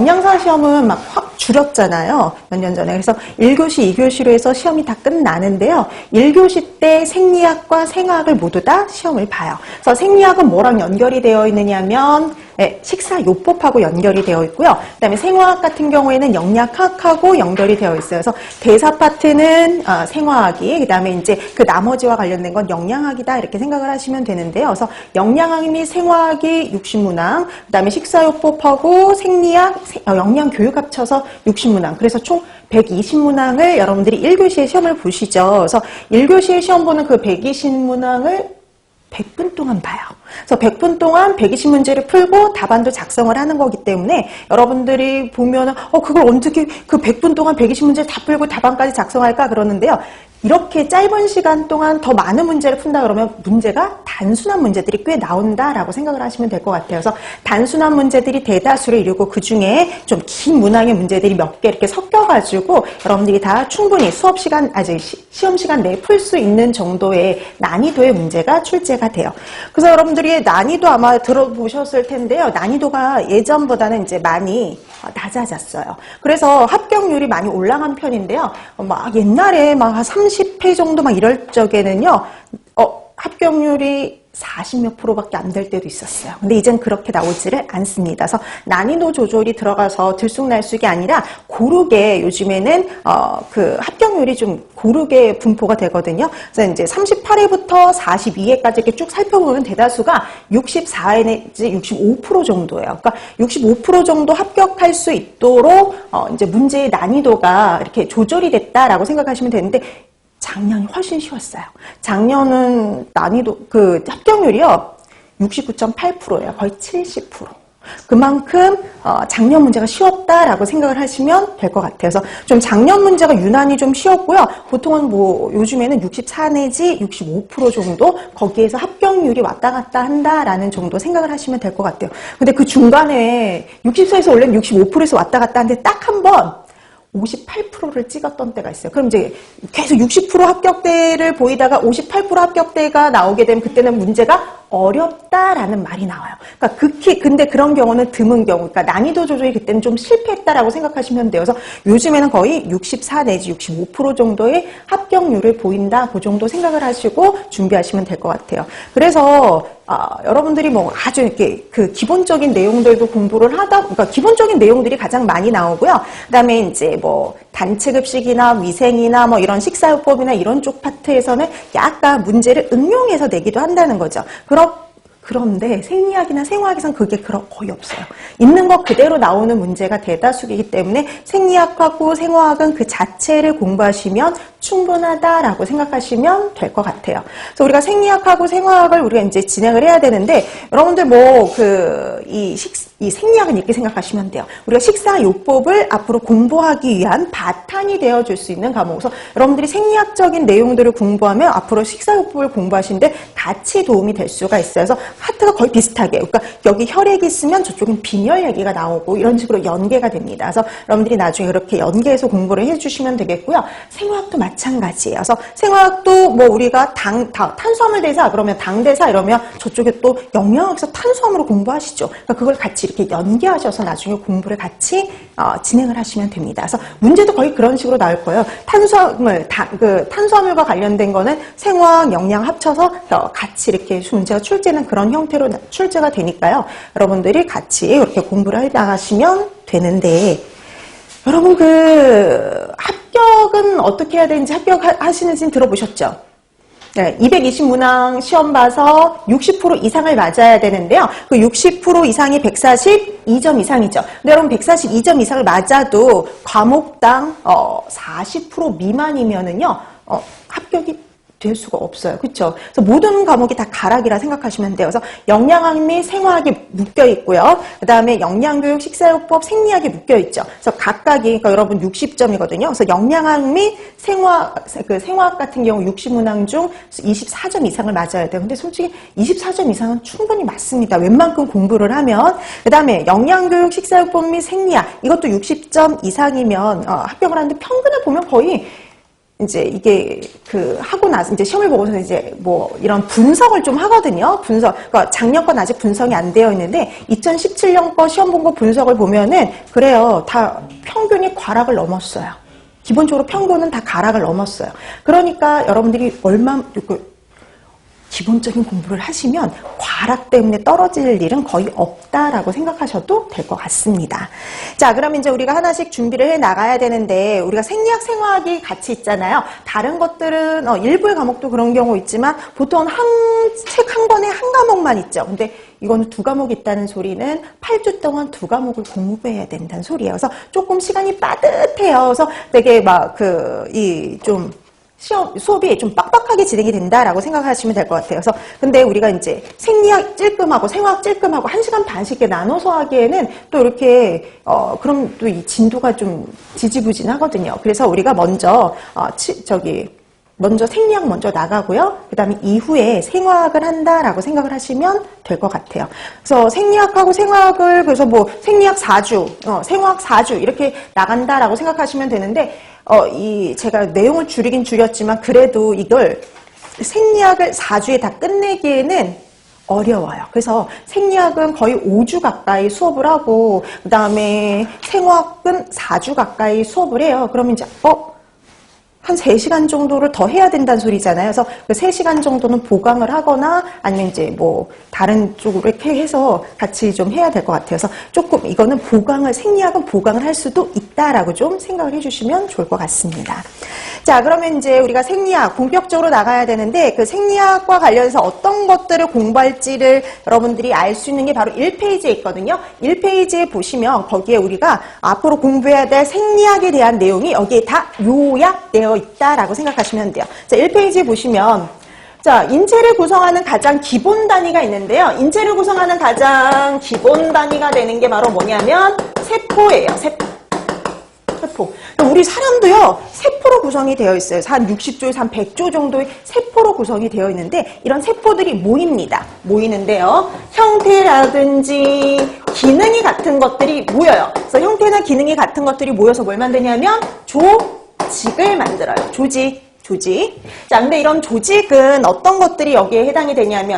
영양사 시험은 막 확 줄였잖아요. 몇 년 전에. 그래서 1교시, 2교시로 해서 시험이 다 끝나는데요. 1교시 때 생리학과 생화학을 모두 다 시험을 봐요. 그래서 생리학은 뭐랑 연결이 되어 있느냐면 식사요법하고 연결이 되어 있고요. 그 다음에 생화학 같은 경우에는 영양학하고 연결이 되어 있어요. 그래서 대사 파트는 생화학이, 그 다음에 이제 그 나머지와 관련된 건 영양학이다 이렇게 생각을 하시면 되는데요. 그래서 영양학 및 생화학이 60문항, 그 다음에 식사요법하고 생리학, 영양교육 합쳐서 60문항. 그래서 총 120문항을 여러분들이 1교시에 시험을 보시죠. 그래서 1교시에 시험 보는 그 120문항을 100분 동안 봐요. 그래서 100분 동안 120문제를 풀고 답안도 작성을 하는 거기 때문에 여러분들이 보면은 그걸 어떻게 그 100분 동안 120문제를 다 풀고 답안까지 작성할까 그러는데요. 이렇게 짧은 시간 동안 더 많은 문제를 푼다 그러면 문제가 단순한 문제들이 꽤 나온다라고 생각을 하시면 될 것 같아요. 그래서 단순한 문제들이 대다수를 이루고 그중에 좀 긴 문항의 문제들이 몇 개 이렇게 섞여가지고 여러분들이 다 충분히 수업 시간, 시험 시간 내에 풀 수 있는 정도의 난이도의 문제가 출제가 돼요. 그래서 여러분들이 난이도 아마 들어보셨을 텐데요. 난이도가 예전보다는 이제 많이 낮아졌어요. 그래서 합격률이 많이 올라간 편인데요. 막 옛날에 막 30회 정도 막 이럴 적에는요, 합격률이 40몇 %밖에 안 될 때도 있었어요. 근데 이젠 그렇게 나오지를 않습니다. 그래서 난이도 조절이 들어가서 들쑥날쑥이 아니라 고르게 요즘에는 그 합격률이 좀 고르게 분포가 되거든요. 그래서 이제 38회부터 42회까지 이렇게 쭉 살펴보면 대다수가 64회 내지 65% 정도예요. 그러니까 65% 정도 합격할 수 있도록 이제 문제의 난이도가 이렇게 조절이 됐다라고 생각하시면 되는데 작년이 훨씬 쉬웠어요. 작년은 난이도, 합격률이요, 69.8%예요. 거의 70%. 그만큼, 작년 문제가 쉬웠다라고 생각을 하시면 될 것 같아요. 그래서 좀 작년 문제가 유난히 좀 쉬웠고요. 보통은 요즘에는 64 내지 65% 정도 거기에서 합격률이 왔다 갔다 한다라는 정도 생각을 하시면 될 것 같아요. 근데 그 중간에 64에서 원래 65%에서 왔다 갔다 하는데 딱 한 번, 58%를 찍었던 때가 있어요. 그럼 이제 계속 60% 합격대를 보이다가 58% 합격대가 나오게 되면 그때는 문제가 어렵다라는 말이 나와요. 그러니까 근데 그런 경우는 드문 경우, 그러니까 난이도 조절이 그때는 좀 실패했다라고 생각하시면 돼요. 그래서 요즘에는 거의 64 내지 65% 정도의 합격률을 보인다, 그 정도 생각을 하시고 준비하시면 될 것 같아요. 그래서 여러분들이 뭐 아주 이렇게 그 기본적인 내용들도 공부를 그러니까 기본적인 내용들이 가장 많이 나오고요. 그다음에 이제 뭐 단체급식이나 위생이나 뭐 이런 식사요법이나 이런 쪽 파트에서는 약간 문제를 응용해서 내기도 한다는 거죠. 그런데 생리학이나 생화학에서는 그게 거의 없어요. 있는 것 그대로 나오는 문제가 대다수이기 때문에 생리학하고 생화학은 그 자체를 공부하시면 충분하다라고 생각하시면 될 것 같아요. 그래서 우리가 생리학하고 생화학을 우리가 이제 진행을 해야 되는데 여러분들 이 생리학은 이렇게 생각하시면 돼요. 우리가 식사요법을 앞으로 공부하기 위한 바탕이 되어줄 수 있는 과목. 그래서 여러분들이 생리학적인 내용들을 공부하면 앞으로 식사요법을 공부하시는데 같이 도움이 될 수가 있어요. 그래서 파트가 거의 비슷하게, 그러니까 여기 혈액이 있으면 저쪽은 빈혈 얘기가 나오고 이런 식으로 연계가 됩니다. 그래서 여러분들이 나중에 그렇게 연계해서 공부를 해주시면 되겠고요. 생화학도 마찬가지예요. 그래서 생화학도 뭐 우리가 탄수화물 대사 그러면 당대사 이러면 저쪽에 또 영양학에서 탄수화물을 공부하시죠. 그러니까 그걸 같이 이렇게 연계하셔서 나중에 공부를 같이 진행을 하시면 됩니다. 그래서 문제도 거의 그런 식으로 나올 거예요. 탄수화물과 관련된 거는 생화학, 영양 합쳐서 같이 이렇게 문제가 출제는 그런 형태로 출제가 되니까요. 여러분들이 같이 이렇게 공부를 해 나가시면 되는데 여러분 합격은 어떻게 해야 되는지 합격하시는지 들어보셨죠? 네, 220문항 시험 봐서 60% 이상을 맞아야 되는데요. 그 60% 이상이 142점 이상이죠. 근데 여러분 142점 이상을 맞아도 과목당 40% 미만이면은요, 합격이 될 수가 없어요. 그렇죠? 그래서 모든 과목이 다 가락이라 생각하시면 돼요. 그래서 영양학 및 생화학이 묶여 있고요. 그다음에 영양교육, 식사요법, 생리학이 묶여 있죠. 그래서 각각이 그러니까 여러분 60점이거든요. 그래서 영양학 및 생화학 같은 경우 60문항 중 24점 이상을 맞아야 돼요. 근데 솔직히 24점 이상은 충분히 맞습니다. 웬만큼 공부를 하면. 그다음에 영양교육, 식사요법 및 생리학 이것도 60점 이상이면 합격을 하는데 평균을 보면 거의 이제 이게 하고 나서 이제 시험을 보고서 이제 뭐 이런 분석을 좀 하거든요. 그러니까 작년 건 아직 분석이 안 되어 있는데 2017년 거 시험 본 거 분석을 보면은 그래요. 다 평균이 과락을 넘었어요. 기본적으로 평균은 다 가락을 넘었어요. 그러니까 여러분들이 기본적인 공부를 하시면 과락 때문에 떨어질 일은 거의 없다라고 생각하셔도 될 것 같습니다. 자, 그럼 이제 우리가 하나씩 준비를 해 나가야 되는데 우리가 생리학, 생화학이 같이 있잖아요. 다른 것들은 일부의 과목도 그런 경우 있지만 보통 책 한 권에 한 과목만 있죠. 근데 이거는 두 과목 있다는 소리는 8주 동안 두 과목을 공부해야 된다는 소리예요. 그래서 조금 시간이 빠듯해요. 그래서 되게 수업이 좀 빡빡하게 진행이 된다라고 생각하시면 될 것 같아요. 그래서 근데 우리가 이제 생리학 찔끔하고 생화학 찔끔하고 1시간 반씩 나눠서 하기에는 또 이렇게 그럼 또 이 진도가 좀 지지부진하거든요. 그래서 우리가 먼저 생리학 먼저 나가고요. 그 다음에 이후에 생화학을 한다라고 생각을 하시면 될 것 같아요. 그래서 생리학하고 생화학을 그래서 뭐 생리학 4주, 생화학 4주 이렇게 나간다라고 생각하시면 되는데 제가 내용을 줄이긴 줄였지만 그래도 이걸 생리학을 4주에 다 끝내기에는 어려워요. 그래서 생리학은 거의 5주 가까이 수업을 하고 그 다음에 생화학은 4주 가까이 수업을 해요. 그러면 이제 한 3시간 정도를 더 해야 된다는 소리잖아요. 그래서 그 3시간 정도는 보강을 하거나 아니면 이제 뭐 다른 쪽으로 이렇게 해서 같이 좀 해야 될 것 같아요. 그래서 조금 이거는 생리학은 보강을 할 수도 있다라고 좀 생각을 해주시면 좋을 것 같습니다. 자, 그러면 이제 우리가 생리학 본격적으로 나가야 되는데 그 생리학과 관련해서 어떤 것들을 공부할지를 여러분들이 알 수 있는 게 바로 1페이지에 있거든요. 1페이지에 보시면 거기에 우리가 앞으로 공부해야 될 생리학에 대한 내용이 여기에 다 요약되어 있다라고 생각하시면 돼요. 자, 1페이지 보시면 자, 인체를 구성하는 가장 기본 단위가 있는데요. 인체를 구성하는 가장 기본 단위가 되는 게 바로 뭐냐면 세포예요. 세포. 우리 사람도요, 세포로 구성이 되어 있어요. 한 60조에서 한 100조 정도의 세포로 구성이 되어 있는데 이런 세포들이 모이는데요. 형태라든지 기능이 같은 것들이 모여요. 그래서 형태나 기능이 같은 것들이 모여서 뭘 만드냐면 조직을 만들어요. 조직. 자, 근데 이런 조직은 어떤 것들이 여기에 해당이 되냐면